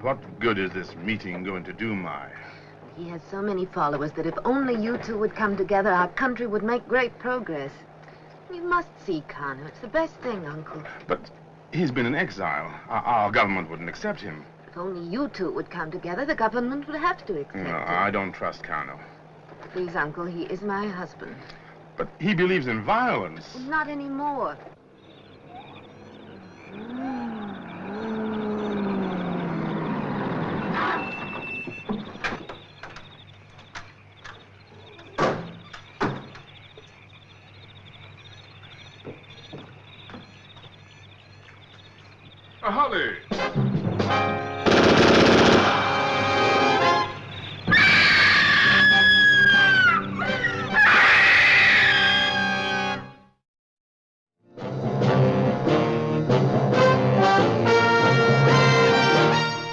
What good is this meeting going to do, Mai? He has so many followers that if only you two would come together, our country would make great progress. You must see Kano. It's the best thing, Uncle. But he's been in exile. Our government wouldn't accept him. If only you two would come together, the government would have to accept No, him. I don't trust Kano. Please, Uncle, he is my husband. But he believes in violence. Not anymore. Holly!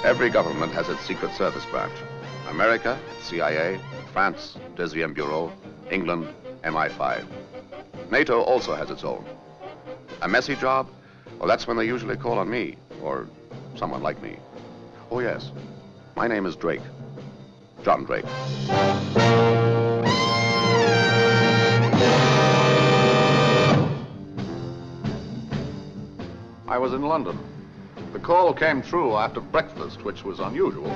Every government has its Secret Service branch. America, CIA, France, Deuxième Bureau, England, MI5. NATO also has its own. A messy job? Well, that's when they usually call on me, or someone like me. Oh, yes. My name is Drake. John Drake. I was in London. The call came through after breakfast, which was unusual.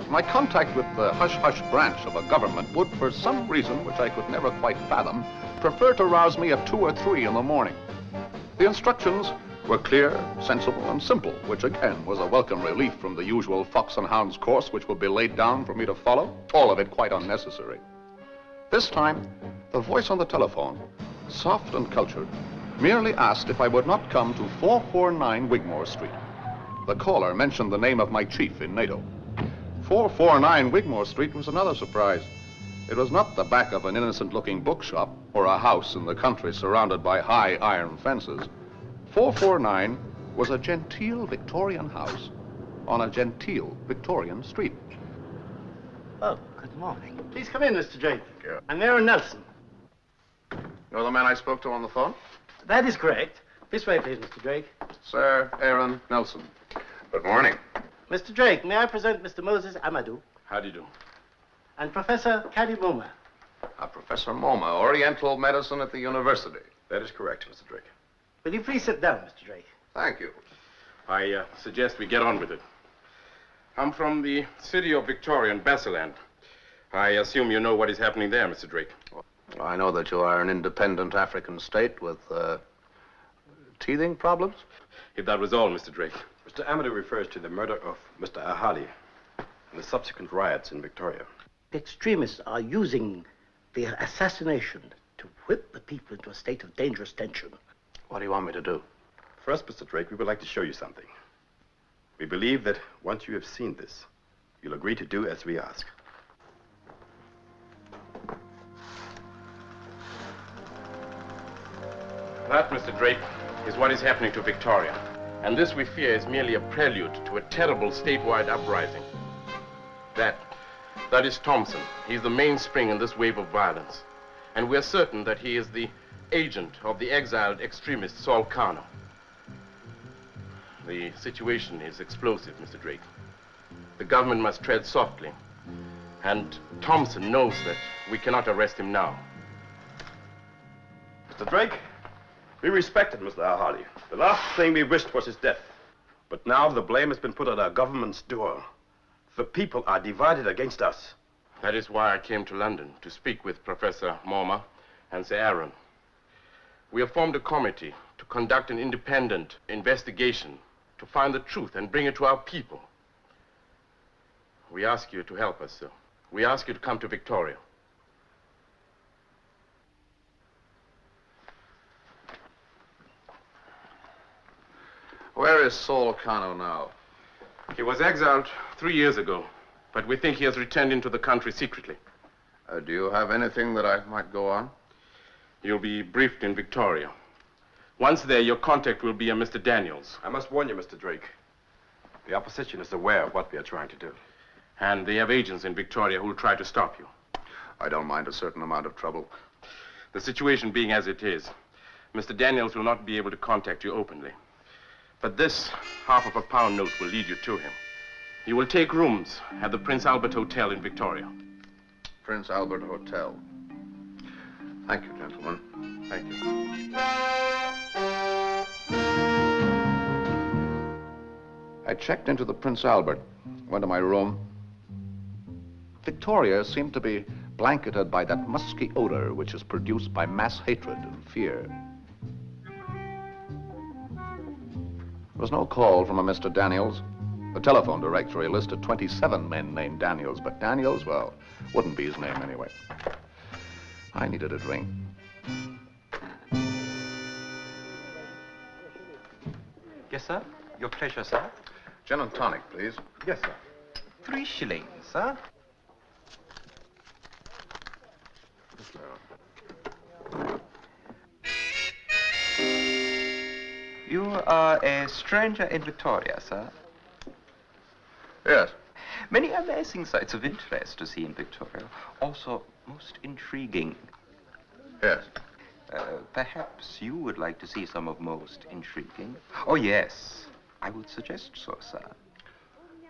My contact with the hush-hush branch of a government would, for some reason which I could never quite fathom, prefer to rouse me at 2 or 3 in the morning. The instructions were clear, sensible, and simple, which again was a welcome relief from the usual fox and hounds course which would be laid down for me to follow, all of it quite unnecessary. This time, the voice on the telephone, soft and cultured, merely asked if I would not come to 449 Wigmore Street. The caller mentioned the name of my chief in NATO. 449 Wigmore Street was another surprise. It was not the back of an innocent-looking bookshop or a house in the country surrounded by high iron fences. 449 was a genteel Victorian house on a genteel Victorian street. Oh, good morning. Please come in, Mr. Drake. Yeah. I'm Aaron Nelson. You're the man I spoke to on the phone? That is correct. This way, please, Mr. Drake. Sir Aaron Nelson. Good morning. Mr. Drake, may I present Mr. Moses Amadou? How do you do? And Professor Kadi Moma. Professor Moma, Oriental Medicine at the university. That is correct, Mr. Drake. Will you please sit down, Mr. Drake? Thank you. I suggest we get on with it. I'm from the city of Victoria in Basiland. I assume you know what is happening there, Mr. Drake. Well, I know that you are an independent African state with teething problems. If that was all, Mr. Drake. Mr. Amadou refers to the murder of Mr. Ahali and the subsequent riots in Victoria. The extremists are using the assassination to whip the people into a state of dangerous tension. What do you want me to do? First, Mr. Drake, we would like to show you something. We believe that once you have seen this, you'll agree to do as we ask. That, Mr. Drake, is what is happening to Victoria. And this, we fear, is merely a prelude to a terrible statewide uprising. That is Thompson. He's the mainspring in this wave of violence. And we're certain that he is the agent of the exiled extremist Saul Kano. The situation is explosive, Mr. Drake. The government must tread softly. And Thompson knows that we cannot arrest him now. Mr. Drake, we respected Mr. Ahali. The last thing we wished was his death. But now the blame has been put at our government's door. The people are divided against us. That is why I came to London, to speak with Professor Moma and Sir Aaron. We have formed a committee to conduct an independent investigation to find the truth and bring it to our people. We ask you to help us, sir. We ask you to come to Victoria. Where is Saul Kano now? He was exiled 3 years ago, but we think he has returned into the country secretly. Do you have anything that I might go on? You'll be briefed in Victoria. Once there, your contact will be a Mr. Daniels. I must warn you, Mr. Drake. The opposition is aware of what we are trying to do. And they have agents in Victoria who will try to stop you. I don't mind a certain amount of trouble. The situation being as it is, Mr. Daniels will not be able to contact you openly. But this £50 note will lead you to him. He will take rooms at the Prince Albert Hotel in Victoria. Prince Albert Hotel. Thank you, gentlemen. Thank you. I checked into the Prince Albert, went to my room. Victoria seemed to be blanketed by that musky odor which is produced by mass hatred and fear. There was no call from a Mr. Daniels. The telephone directory listed 27 men named Daniels, but Daniels, well, wouldn't be his name anyway. I needed a drink. Yes, sir. Your pleasure, sir. Gin and tonic, please. Yes, sir. 3 shillings, sir. You are a stranger in Victoria, sir. Yes. Many amazing sights of interest to see in Victoria. Also, most intriguing. Yes. Perhaps you would like to see some of most intriguing. Oh, yes. I would suggest so, sir.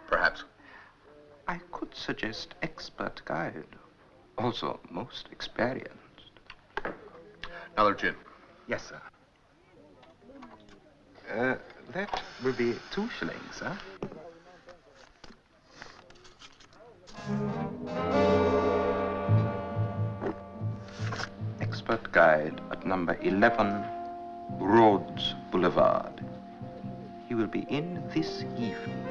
Perhaps. I could suggest expert guide. Also, most experienced. Another gin. Yes, sir. That will be 2 shillings, sir. Expert guide at number 11, Rhodes Boulevard. He will be in this evening.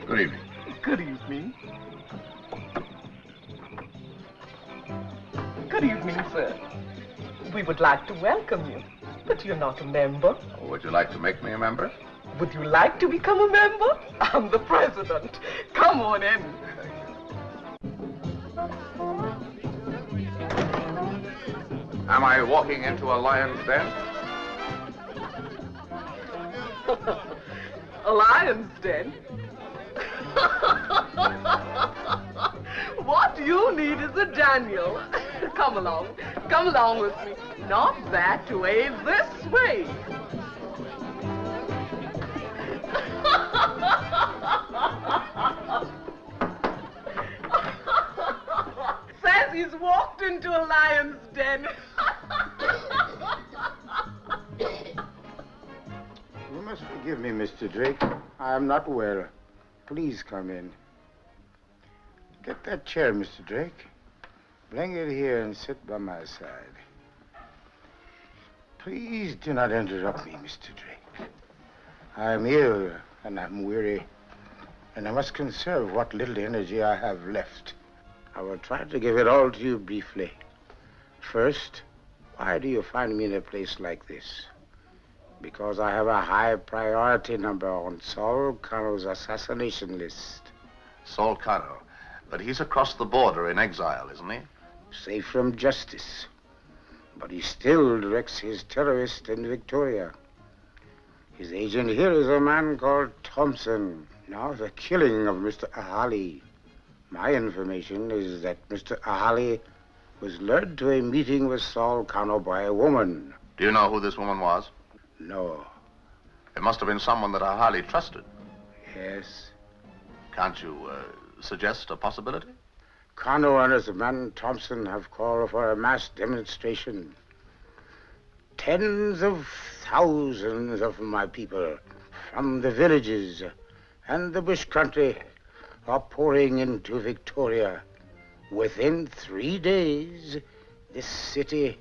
Good evening. Good evening. Good evening, sir. We would like to welcome you, but you're not a member. Would you like to make me a member? Would you like to become a member? I'm the president. Come on in. Am I walking into a lion's den? A lion's den? What you need is a Daniel. Come along with me. Not that way, this way. Says he's walked into a lion's den. You must forgive me, Mr. Drake. I am not well. Please come in. Get that chair, Mr. Drake. Bring it here and sit by my side. Please do not interrupt me, Mr. Drake. I am ill and I'm weary, and I must conserve what little energy I have left. I will try to give it all to you briefly. First, why do you find me in a place like this? Because I have a high priority number on Saul Cano's assassination list. Saul Cano. But he's across the border in exile, isn't he? Safe from justice. But he still directs his terrorists in Victoria. His agent here is a man called Thompson. Now, the killing of Mr. Ahali. My information is that Mr. Ahali was lured to a meeting with Saul Cano by a woman. Do you know who this woman was? No. It must have been someone that Ahali trusted. Yes. Can't you suggest a possibility? Cano and his man Thompson have called for a mass demonstration. Tens of thousands of my people from the villages and the bush country are pouring into Victoria. Within 3 days, this city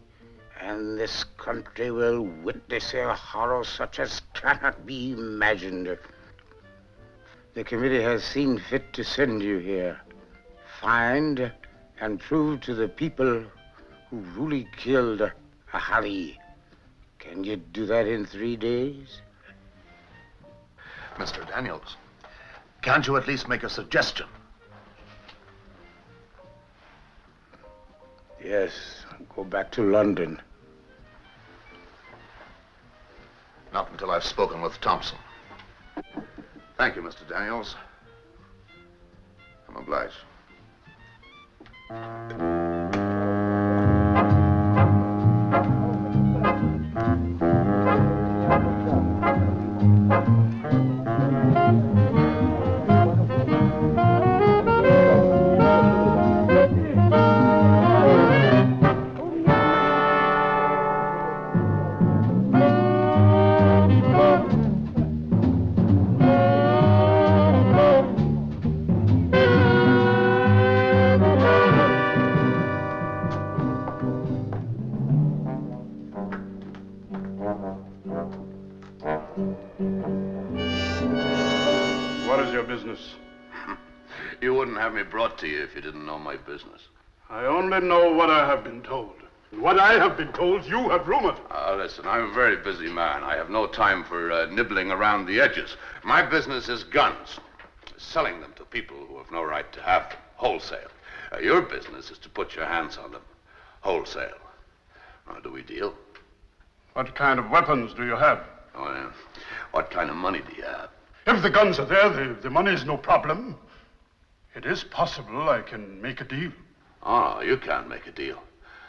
and this country will witness a horror such as cannot be imagined. The committee has seen fit to send you here. Find and prove to the people who really killed Ahali. Can you do that in 3 days? Mr. Daniels, can't you at least make a suggestion? Yes, go back to London. Not until I've spoken with Thompson. Thank you, Mr. Daniels. I'm obliged. What is your business? You wouldn't have me brought to you if you didn't know my business. I only know what I have been told. And what I have been told, you have rumored. Listen, I'm a very busy man. I have no time for nibbling around the edges. My business is guns, selling them to people who have no right to have them, wholesale. Your business is to put your hands on them, wholesale. Do we deal? What kind of weapons do you have? Oh, yeah. What kind of money do you have? If the guns are there, the money is no problem. It is possible I can make a deal. Oh, you can't make a deal.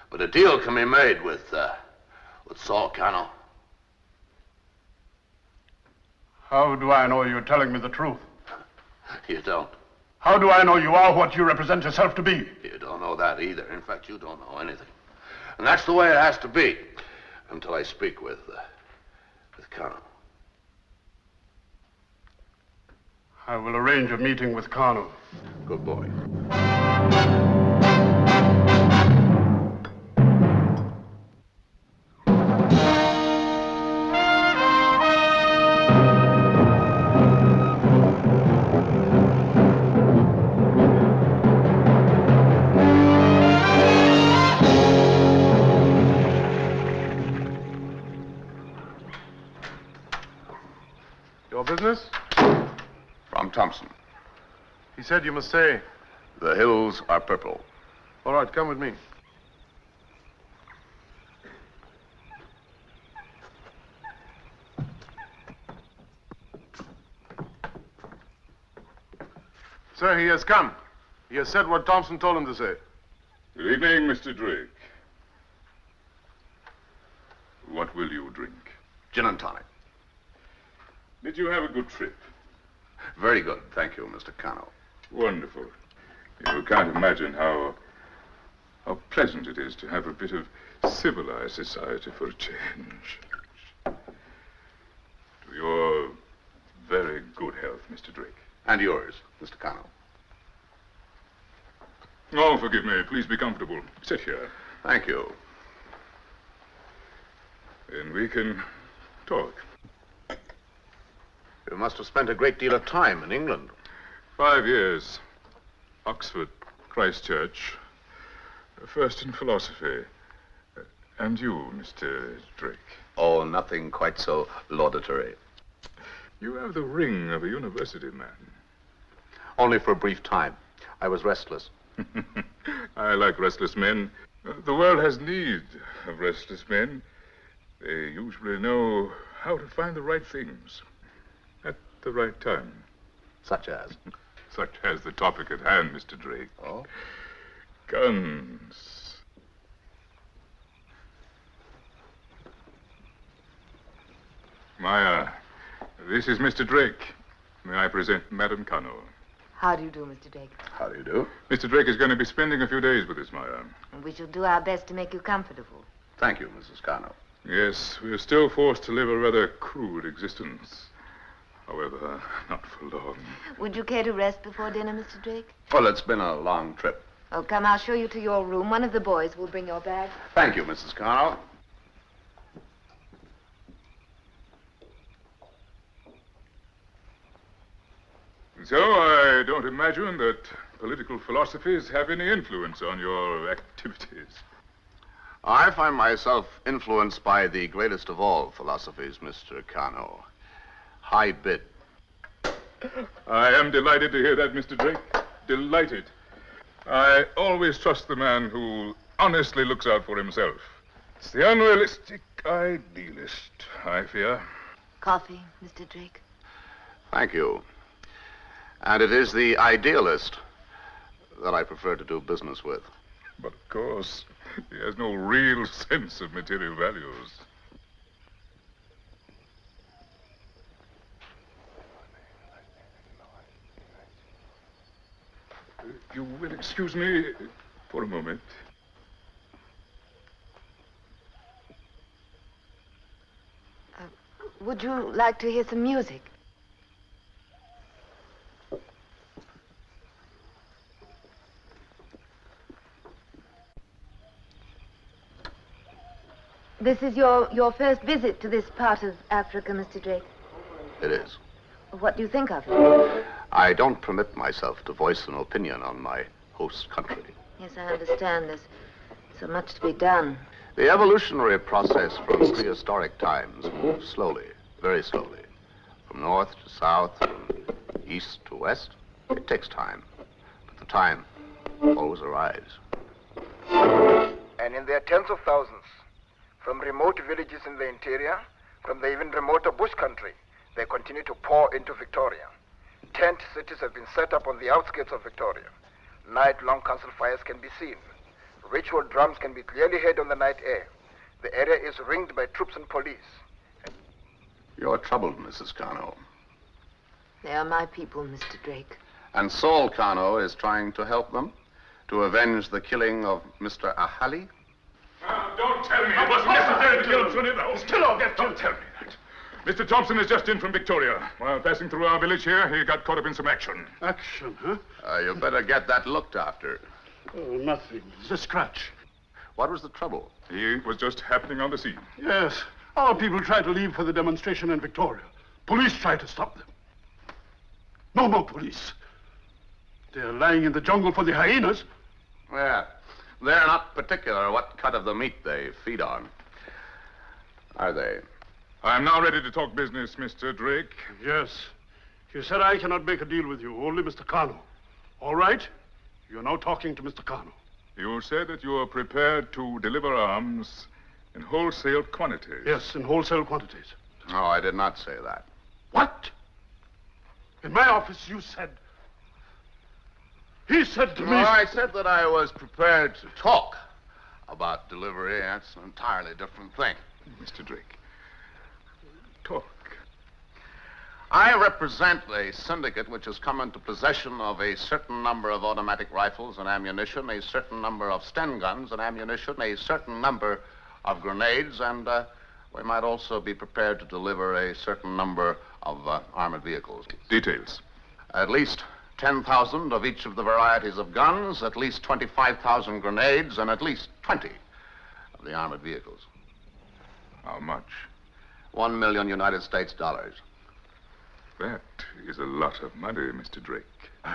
But a deal can be made with Saul Cano. How do I know you're telling me the truth? You don't. How do I know you are what you represent yourself to be? You don't know that either. In fact, you don't know anything. And that's the way it has to be until I speak with Cano. I will arrange a meeting with Cano. Good boy. Your business? From Thompson. He said you must say. The hills are purple. All right, come with me. Sir, he has come. He has said what Thompson told him to say. Good evening, Mr. Drake. What will you drink? Gin and tonic. Did you have a good trip? Very good, thank you, Mr. Cano. Wonderful. You can't imagine how pleasant it is to have a bit of civilized society for a change. To your very good health, Mr. Drake. And yours, Mr. Cano. Oh, forgive me. Please be comfortable. Sit here. Thank you. Then we can talk. You must have spent a great deal of time in England. 5 years. Oxford, Christchurch. First in philosophy. And you, Mr. Drake? Oh, nothing quite so laudatory. You have the ring of a university man. Only for a brief time. I was restless. I like restless men. The world has need of restless men. They usually know how to find the right things at the right time. Such as? Such as the topic at hand, Mr. Drake. Oh? Guns. Maya, this is Mr. Drake. May I present Madame Cano? How do you do, Mr. Drake? How do you do? Mr. Drake is going to be spending a few days with us, Maya. And we shall do our best to make you comfortable. Thank you, Mrs. Cano. Yes, we are still forced to live a rather crude existence. However, not for long. Would you care to rest before dinner, Mr. Drake? Well, it's been a long trip. Oh, come, I'll show you to your room. One of the boys will bring your bag. Thank you, Mrs. Cano. So I don't imagine that political philosophies have any influence on your activities. I find myself influenced by the greatest of all philosophies, Mr. Cano. High bid. I am delighted to hear that, Mr. Drake. Delighted. I always trust the man who honestly looks out for himself. It's the unrealistic idealist, I fear. Coffee, Mr. Drake? Thank you. And it is the idealist that I prefer to do business with. But of course, he has no real sense of material values. You will excuse me for a moment. Would you like to hear some music? This is your first visit to this part of Africa, Mr. Drake. It is. What do you think of it? I don't permit myself to voice an opinion on my host country. Yes, I understand. There's so much to be done. The evolutionary process from prehistoric times moves slowly, very slowly. From north to south, from east to west. It takes time. But the time always arrives. And in their tens of thousands, from remote villages in the interior, from the even remoter bush country, they continue to pour into Victoria. Tent cities have been set up on the outskirts of Victoria. Night-long council fires can be seen. Ritual drums can be clearly heard on the night air. The area is ringed by troops and police. You're troubled, Mrs. Kano. They are my people, Mr. Drake. And Saul Kano is trying to help them to avenge the killing of Mr. Ahali? Don't tell me it wasn't necessary to kill Trinidad. Still, don't tell me that. Mr. Thompson is just in from Victoria. While passing through our village here, he got caught up in some action. Action, huh? You better get that looked after. Oh, nothing. It's a scratch. What was the trouble? He was just happening on the scene. Yes. Our people tried to leave for the demonstration in Victoria. Police tried to stop them. No more police. They're lying in the jungle for the hyenas. Yeah. They're not particular what cut of the meat they feed on. Are they? I'm now ready to talk business, Mr. Drake. Yes. You said I cannot make a deal with you, only Mr. Kano. All right. You're now talking to Mr. Kano. You said that you are prepared to deliver arms in wholesale quantities. Yes, in wholesale quantities. No, I did not say that. What? In my office, you said... He said to me... No, I said that I was prepared to talk about delivery. That's an entirely different thing. Mr. Drake, talk. I represent a syndicate which has come into possession of a certain number of automatic rifles and ammunition, a certain number of Sten guns and ammunition, a certain number of grenades, and we might also be prepared to deliver a certain number of armored vehicles. Details. At least 10,000 of each of the varieties of guns, at least 25,000 grenades, and at least 20 of the armored vehicles. How much? $1 million United States dollars. That is a lot of money, Mr. Drake.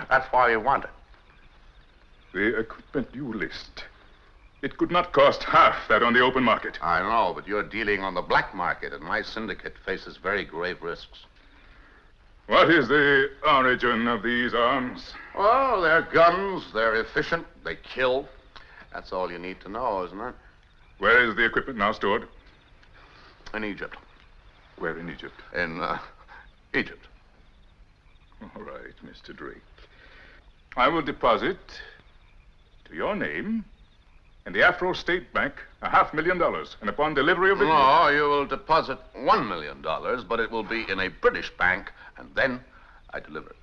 That's why you want it. The equipment you list, it could not cost half that on the open market. I know, but you're dealing on the black market, and my syndicate faces very grave risks. What is the origin of these arms? Well, they're guns, they're efficient, they kill. That's all you need to know, isn't it? Where is the equipment now stored? In Egypt. Where in Egypt? In, Egypt. All right, Mr. Drake. I will deposit to your name in the Afro State Bank $500,000, and upon delivery of the... No, you will deposit $1 million, but it will be in a British bank, and then I deliver it.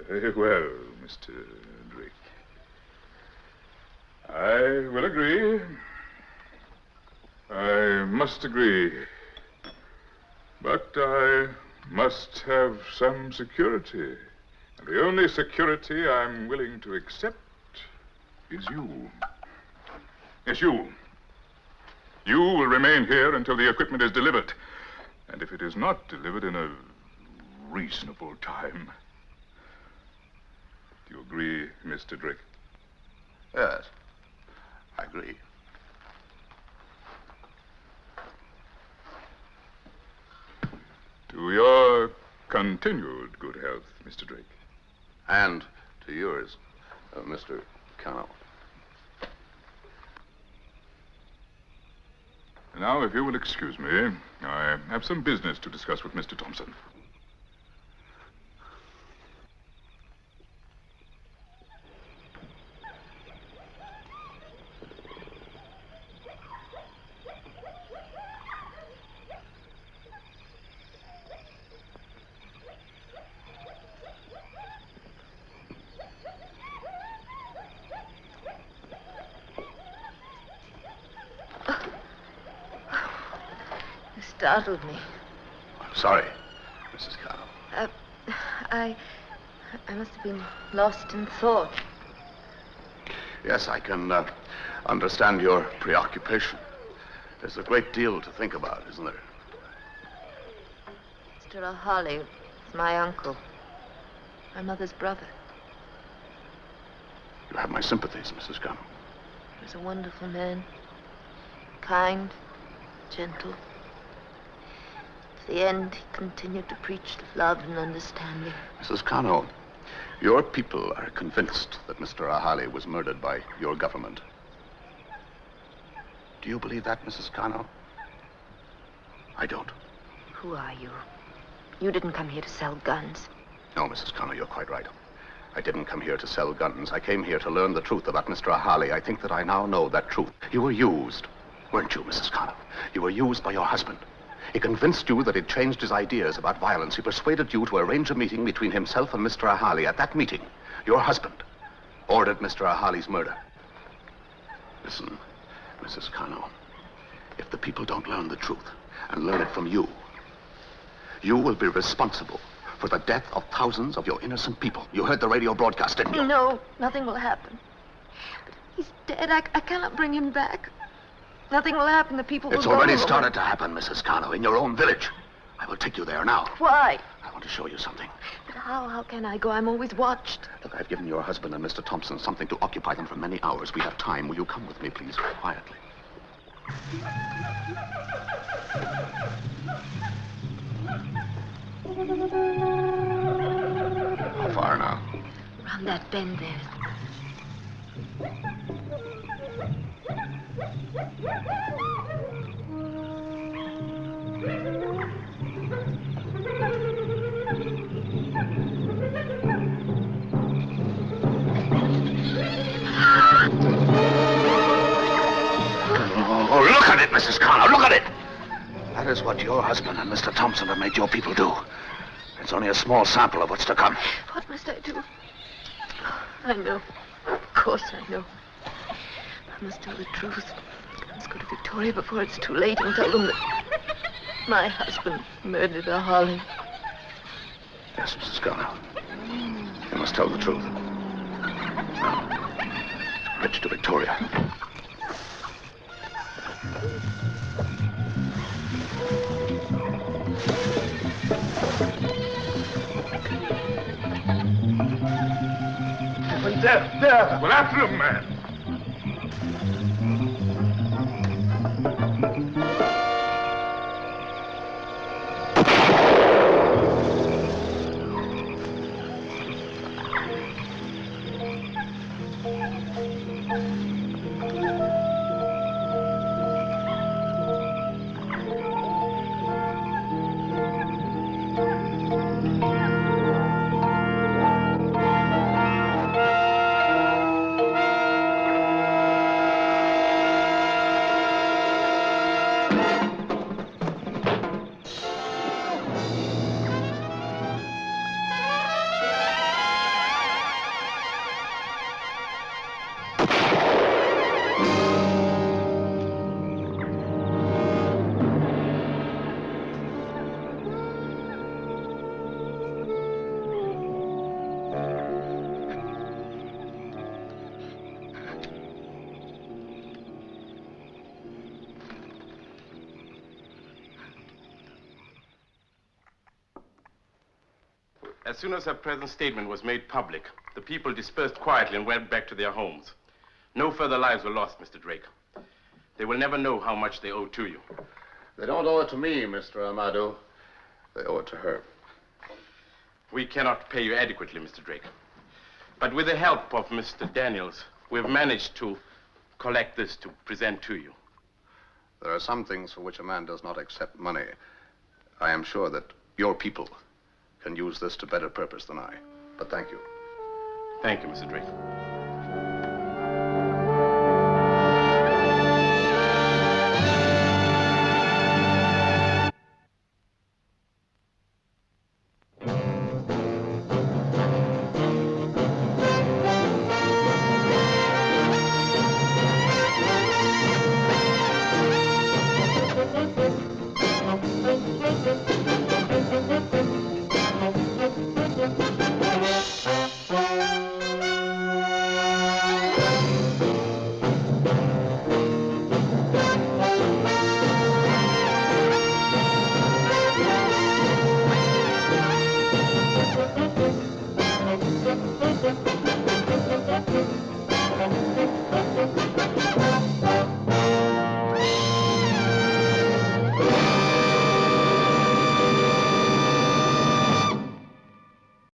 Very well, Mr. Drake. I will agree. I must agree. But I must have some security. And the only security I'm willing to accept is you. Yes, you. You will remain here until the equipment is delivered. And if it is not delivered in a reasonable time... Do you agree, Mr. Drake? Yes, I agree. To your continued good health, Mr. Drake. And to yours, Mr. Kano. Now, if you will excuse me, I have some business to discuss with Mr. Thompson. Startled me. I'm sorry, Mrs. Connell. I must have been lost in thought. Yes, I can understand your preoccupation. There's a great deal to think about, isn't there? Mr. O'Holly is my uncle. My mother's brother. You have my sympathies, Mrs. Connell. He was a wonderful man. Kind, gentle. To the end, he continued to preach love and understanding. Mrs. Connell, your people are convinced that Mr. Ahali was murdered by your government. Do you believe that, Mrs. Connell? I don't. Who are you? You didn't come here to sell guns. No, Mrs. Connell, you're quite right. I didn't come here to sell guns. I came here to learn the truth about Mr. Ahali. I think that I now know that truth. You were used, weren't you, Mrs. Connell? You were used by your husband. He convinced you that he'd changed his ideas about violence. He persuaded you to arrange a meeting between himself and Mr. Ahali. At that meeting, your husband ordered Mr. Ahali's murder. Listen, Mrs. Connell, if the people don't learn the truth and learn it from you, you will be responsible for the death of thousands of your innocent people. You heard the radio broadcast, didn't you? No, nothing will happen. But he's dead. I cannot bring him back. Nothing will happen. The people will It's go already away. started to happen, Mrs. Connell, in your own village. I will take you there now. Why? I want to show you something. But how can I go? I'm always watched. Look, I've given your husband and Mr. Thompson something to occupy them for many hours. We have time. Will you come with me, please, quietly? How far now? Round that bend there. Oh, look at it, Mrs. Connell, look at it! That is what your husband and Mr. Thompson have made your people do. It's only a small sample of what's to come. What must I do? I know. Of course I know. I must tell the truth. I must go to Victoria before it's too late and tell them that my husband murdered Holly. Yes, Mrs. Connell. You must tell the truth. Bridge to Victoria. There! Well, after him, man! As soon as her present statement was made public, the people dispersed quietly and went back to their homes. No further lives were lost, Mr. Drake. They will never know how much they owe to you. They don't owe it to me, Mr. Amado. They owe it to her. We cannot pay you adequately, Mr. Drake. But with the help of Mr. Daniels, we've managed to collect this to present to you. There are some things for which a man does not accept money. I am sure that your people can use this to better purpose than I. But thank you. Thank you, Mr. Drake.